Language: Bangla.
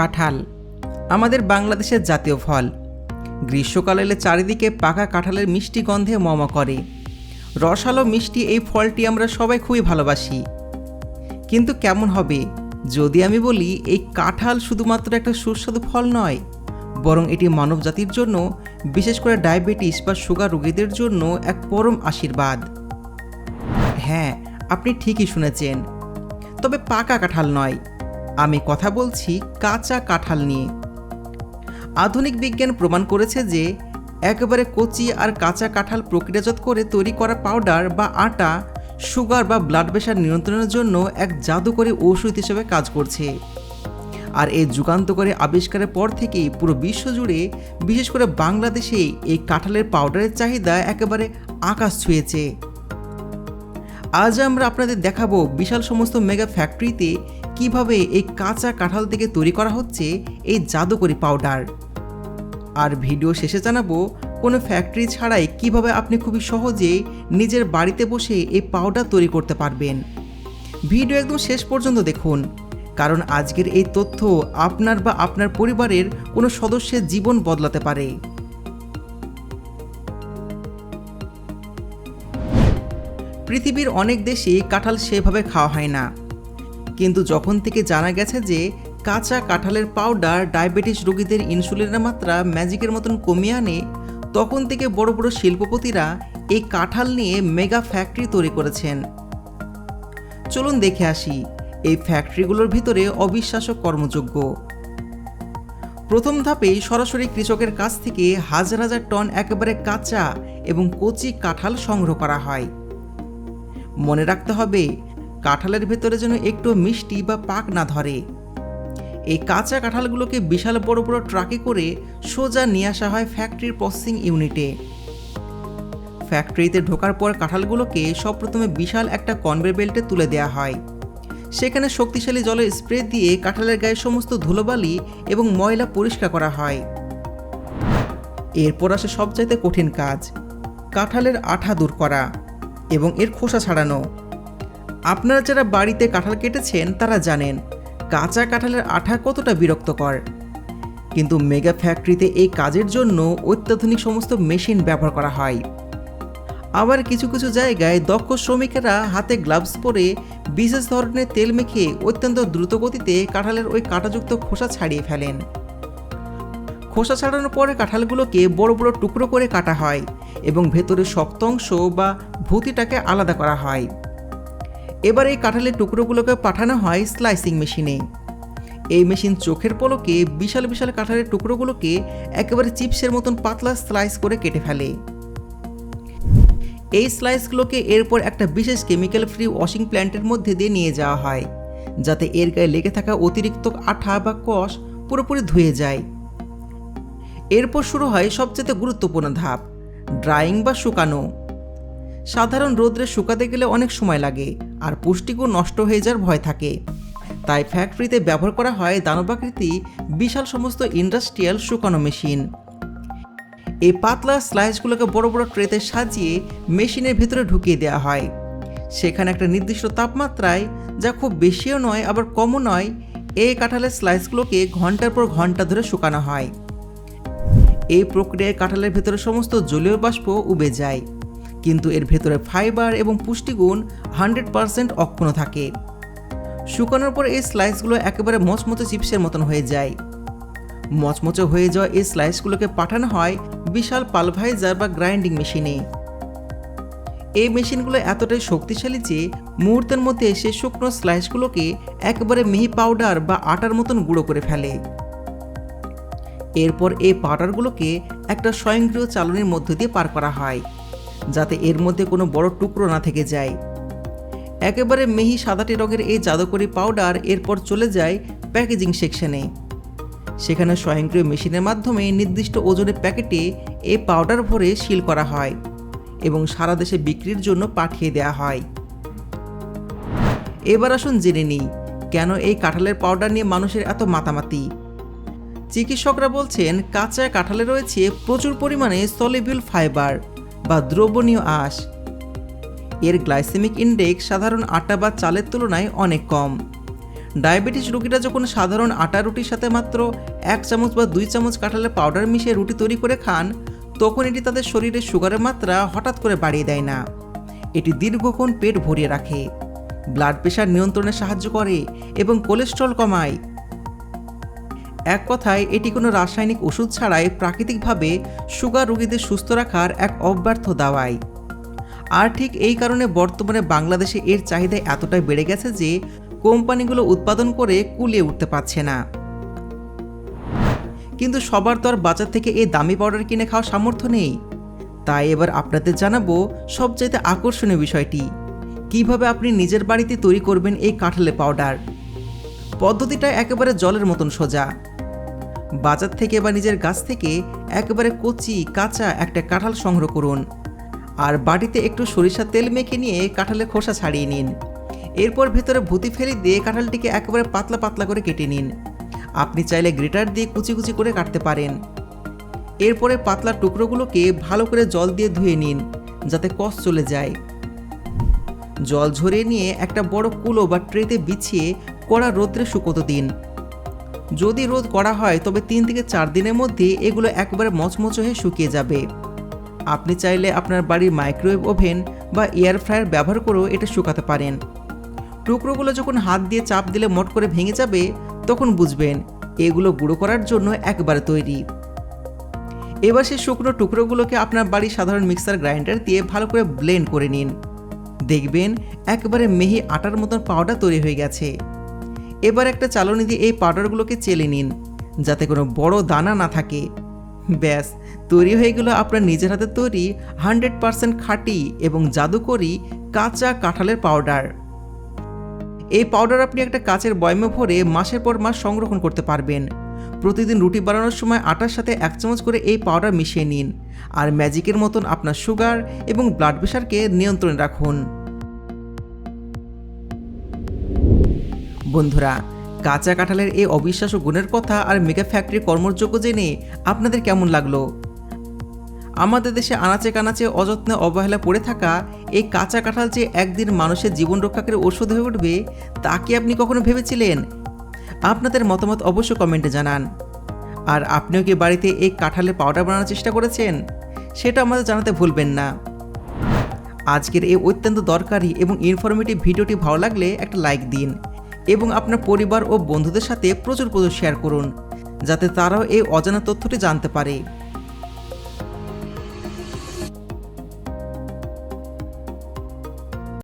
কাঁঠাল আমাদের বাংলাদেশের জাতীয় ফল। গ্রীষ্মকাল এলে চারিদিকে পাকা কাঁঠালের মিষ্টি গন্ধে মমা করে। রসালো মিষ্টি এই ফলটি আমরা সবাই খুবই ভালোবাসি। কিন্তু কেমন হবে যদি আমি বলি এই কাঁঠাল শুধুমাত্র একটা সুস্বাদু ফল নয়, বরং এটি মানবজাতির জন্য, বিশেষ করে ডায়াবেটিস বা সুগার রোগীদের জন্য এক পরম আশীর্বাদ। হ্যাঁ, আপনি ঠিকই শুনেছেন, তবে পাকা কাঁঠাল নয়, আমি কথা বলছি কাঁচা কাঁঠাল নিয়ে। আধুনিক বিজ্ঞান প্রমাণ করেছে যে একেবারে কচি আর কাঁচা কাঁঠাল প্রক্রিয়াজাত করে তৈরি করা পাউডার বা আটা সুগার বা ব্লাড প্রেশার নিয়ন্ত্রণের জন্য এক জাদুকরী ঔষধ হিসেবে কাজ করছে। আর এই যুগান্তকারী আবিষ্কারের পর থেকেই পুরো বিশ্ব জুড়ে, বিশেষ করে বাংলাদেশে এই কাঁঠালের পাউডারের চাহিদা একেবারে আকাশ ছুঁয়েছে। আজ আমরা আপনাদের দেখাবো বিশাল সমস্ত মেগা ফ্যাক্টরিতে কিভাবে এই কাঁচা কাঁঠাল থেকে তৈরি করা হচ্ছে এই জাদুকরী পাউডার। আর ভিডিও শেষে জানাবো কোনো ফ্যাক্টরি ছাড়াই কিভাবে আপনি খুবই সহজে নিজের বাড়িতে বসে এই পাউডার তৈরি করতে পারবেন। ভিডিও একদম শেষ পর্যন্ত দেখুন, কারণ আজকের এই তথ্য আপনার বা আপনার পরিবারের কোনো সদস্যের জীবন বদলাতে পারে। পৃথিবীর অনেক দেশে কাঁঠাল সেভাবে খাওয়া হয় না, কিন্তু যখন থেকে জানা গেছে যে কাঁচা কাঁঠালের পাউডার ডায়াবেটিস রোগীদের ইনসুলিনের মাত্রা ম্যাজিকের মতন কমিয়ে আনে, তখন থেকে বড় বড় শিল্পপতিরা এই কাঁঠাল নিয়ে মেগা ফ্যাক্টরি তৈরি করেছেন। চলুন দেখে আসি এই ফ্যাক্টরিগুলোর ভিতরে অবিশ্বাস্য কর্মযোগ্য। প্রথম ধাপেই সরাসরি কৃষকের কাছ থেকে হাজার হাজার টন একেবারে কাঁচা এবং কচি কাঁঠাল সংগ্রহ করা হয়। মনে রাখতে হবে কাঁঠালের ভেতরে যেন একটু মিষ্টি বা পাক না ধরে। এই কাঁচা কাঁঠালগুলোকে বিশাল বড় বড় ট্রাকে করে সোজা নিয়ে আসা হয় ফ্যাক্টরির প্রসেসিং ইউনিটে। ফ্যাক্টরিতে ঢোকার পর কাঁঠালগুলোকে সবপ্রথমে বিশাল একটা কনভেয়ার বেল্টে তুলে দেওয়া হয়। সেখানে শক্তিশালী জলের স্প্রে দিয়ে কাঁঠালের গায়ে সমস্ত ধুলোবালি এবং ময়লা পরিষ্কার করা হয়। এরপর আসে সবচাইতে কঠিন কাজ, কাঁঠালের আঠা দূর করা এবং এর খোসা ছাড়ানো। আপনারা যারা বাড়িতে কাঁঠাল কেটেছেন তারা জানেন কাঁচা কাঁঠালের আঠা কতটা বিরক্তকর, কিন্তু মেগা ফ্যাক্টরিতে এই কাজের জন্য অত্যাধুনিক সমস্ত মেশিন ব্যবহার করা হয়। আবার কিছু কিছু জায়গায় দক্ষ শ্রমিকেরা হাতে গ্লাভস পরে বিশেষ ধরনের তেল মেখে অত্যন্ত দ্রুত গতিতে কাঁঠালের ওই কাঁটাযুক্ত খোসা ছাড়িয়ে ফেলেন। খোসা ছাড়ানোর পরে কাঁঠালগুলোকে বড় বড় টুকরো করে কাটা হয় এবং ভেতরে শক্ত অংশ বা ভুতিটাকে আলাদা করা হয়। এবার এই কাঁঠালের টুকরোগুলোকে পাঠানো হয় স্লাইসিং মেশিনে। এই মেশিন চোখের পলকে বিশাল বিশাল কাঁঠালের টুকরোগুলোকে একেবারে চিপসের মতন পাতলা স্লাইস করে কেটে ফেলে। এই স্লাইসগুলোকে এরপর একটা বিশেষ কেমিক্যাল ফ্রি ওয়াশিং প্ল্যান্টের মধ্যে দিয়ে নিয়ে যাওয়া হয়, যাতে এর গায়ে লেগে থাকা অতিরিক্ত আঠা বা কষ পুরোপুরি ধুয়ে যায়। এরপর শুরু হয় সবচেয়ে গুরুত্বপূর্ণ ধাপ, ড্রাইং বা শুকানো। সাধারণ রোদ্রে শুকাতে গেলে অনেক সময় লাগে আর পুষ্টিগুণ নষ্ট হয়ে যাওয়ার ভয় থাকে। তাই ফ্যাক্টরিতে ব্যবহার করা হয় দানবাকৃতি বিশাল সমস্ত ইন্ডাস্ট্রিয়াল শুকানো মেশিন। এই পাতলা স্লাইসগুলোকে বড় বড় ট্রেতে সাজিয়ে মেশিনের ভিতরে ঢুকিয়ে দেওয়া হয়। সেখানে একটা নির্দিষ্ট তাপমাত্রায়, যা খুব বেশিও নয় আবার কমও নয়, এই কাঁঠালের স্লাইসগুলোকে ঘন্টার পর ঘন্টা ধরে শুকানো হয়। এই প্রক্রিয়ায় কাঁঠালের ভেতরে সমস্ত জলীয় বাষ্প উবে যায়, কিন্তু এর ভেতরে ফাইবার এবং পুষ্টিগুণ 100% অক্ষুণ্ণ থাকে। শুকানোর পর এই স্লাইসগুলো একেবারে মচমচে চিপসের মতন হয়ে যায়। মচমচে হয়ে যাওয়া এই স্লাইসগুলোকে পাঠানো হয় বিশাল পালভাইজার বা গ্রাইন্ডিং মেশিনে। এই মেশিনগুলো এতটাই শক্তিশালী যে মুহূর্তের মধ্যে সে শুকনো স্লাইসগুলোকে একেবারে মিহি পাউডার বা আটার মতন গুঁড়ো করে ফেলে। এরপর এই পাউডারগুলোকে একটা স্বয়ংক্রিয় চালনির মধ্য দিয়ে পার করা হয়, যাতে এর মধ্যে কোনো বড় টুকরো না থেকে যায়। একেবারে মিহি সাদাটে রঙের এই জাদুকরী পাউডার এরপর চলে যায় প্যাকেজিং সেকশনে। সেখানে স্বয়ংক্রিয় মেশিনের মাধ্যমে নির্দিষ্ট ওজনের প্যাকেটে এই পাউডার ভরে সিল করা হয় এবং সারা দেশে বিক্রির জন্য পাঠিয়ে দেওয়া হয়। এবার আসুন জেনে নিই কেন এই কাঁঠালের পাউডার নিয়ে মানুষের এত মাতামাতি। চিকিৎসকরা বলছেন কাঁচা কাঁঠালে রয়েছে প্রচুর পরিমাণে সলিউবল ফাইবার বা দ্রবণীয় আঁশ। এর গ্লাইসেমিক ইন্ডেক্স সাধারণ আটা বা চালের তুলনায় অনেক কম। ডায়াবেটিস রোগীরা যখন সাধারণ আটা রুটির সাথে মাত্র 1 চামচ বা 2 চামচ কাঁঠালের পাউডার মিশিয়ে রুটি তৈরি করে খান, তখন এটি তাদের শরীরে সুগারের মাত্রা হঠাৎ করে বাড়িয়ে দেয় না। এটি দীর্ঘক্ষণ পেট ভরিয়ে রাখে, ব্লাড প্রেশার নিয়ন্ত্রণে সাহায্য করে এবং কোলেস্ট্রল কমায়। এক কথায় এটি কোনো রাসায়নিক ওষুধ ছাড়াই প্রাকৃতিকভাবে সুগার রোগীদের সুস্থ রাখার এক অব্যর্থ দাওয়াই। আর ঠিক এই কারণে বর্তমানে বাংলাদেশে এর চাহিদা এতটাই বেড়ে গেছে যে কোম্পানিগুলো উৎপাদন করে কুলিয়ে উঠতে পারছে না। কিন্তু সবার তো আর বাজার থেকে এই দামি পাউডার কিনে খাওয়ার সামর্থ্য নেই। তাই এবার আপনাদের জানাবো সবচাইতে আকর্ষণীয় বিষয়টি, কিভাবে আপনি নিজের বাড়িতে তৈরি করবেন এই কাঁঠালের পাউডার। পদ্ধতিটা একেবারে জলের মতন সোজা। বাজার থেকে বা নিজের গাছ থেকে একেবারে কচি কাঁচা একটা কাঁঠাল সংগ্রহ করুন, আর বাটিতে একটু সরিষার তেল মেখে নিয়ে কাঁঠালের খোসা ছাড়িয়ে নিন। এরপর ভেতরে ভুতি ফেলে দিয়ে কাঁঠালটিকে একেবারে পাতলা পাতলা করে কেটে নিন। আপনি চাইলে গ্রেটার দিয়ে কুচি কুচি করে কাটতে পারেন। এরপরে পাতলা টুকরোগুলোকে ভালো করে জল দিয়ে ধুয়ে নিন যাতে কষ চলে যায়। জল ঝরিয়ে নিয়ে একটা বড় কুলো বা ট্রেতে বিছিয়ে কড়া রোদ্রে শুকোতে দিন। যদি রোদ করা হয় তবে 3 থেকে 4 দিনের মধ্যে এগুলো একেবারে মচমচে হয়ে শুকিয়ে যাবে। আপনি চাইলে আপনার বাড়ির মাইক্রোওয়েভ ওভেন বা এয়ার ফ্রায়ার ব্যবহার করেও এটা শুকাতে পারেন। টুকরোগুলো যখন হাত দিয়ে চাপ দিলে মট করে ভেঙে যাবে, তখন বুঝবেন এগুলো গুঁড়ো করার জন্য একবারে তৈরি। এবার সেই শুকনো টুকরোগুলোকে আপনার বাড়ির সাধারণ মিক্সার গ্রাইন্ডার দিয়ে ভালো করে ব্লেন্ড করে নিন। দেখবেন একেবারে মিহি আটার মতন পাউডার তৈরি হয়ে গেছে। এবার একটা চালনি দিয়ে এই পাউডারগুলোকে চেলে নিন যাতে কোনো বড় দানা না থাকে। ব্যাস, তৈরি হয়ে গেল আপনার নিজের হাতে তৈরি 100% খাঁটি এবং জাদুকরি কাঁচা কাঁঠালের পাউডার। এই পাউডার আপনি একটা কাচের বয়ামে ভরে মাসের পর মাস সংরক্ষণ করতে পারবেন। প্রতিদিন রুটি বানানোর সময় আটার সাথে 1 চামচ করে এই পাউডার মিশিয়ে নিন, আর ম্যাজিকের মতন আপনার সুগার এবং ব্লাড প্রেশারকে নিয়ন্ত্রণে রাখুন। বন্ধুরা, কাঁচা কাঁঠালের এই অবিশ্বাস্য গুণের কথা আর মেগা ফ্যাক্টরির কর্মযোগ্য জেনে আপনাদের কেমন লাগলো? আমাদের দেশে আনাচে কানাচে অযত্নে অবহেলা পড়ে থাকা এই কাঁচা কাঁঠাল যে একদিন মানুষের জীবন রক্ষাকারী ওষুধ হয়ে উঠবে, তা কি আপনি কখনো ভেবেছিলেন? আপনাদের মতামত অবশ্যই কমেন্টে জানান। আর আপনিও কি বাড়িতে এই কাঁঠালের পাউডার বানানোর চেষ্টা করেছেন? সেটা আমাদের জানাতে ভুলবেন না। আজকের এই অত্যন্ত দরকারি এবং ইনফরমেটিভ ভিডিওটি ভালো লাগলে একটা লাইক দিন এবং আপনার পরিবার ও বন্ধুদের সাথে প্রচুর শেয়ার করুন, যাতে তারাও এই অজানা তথ্যটি জানতে পারে।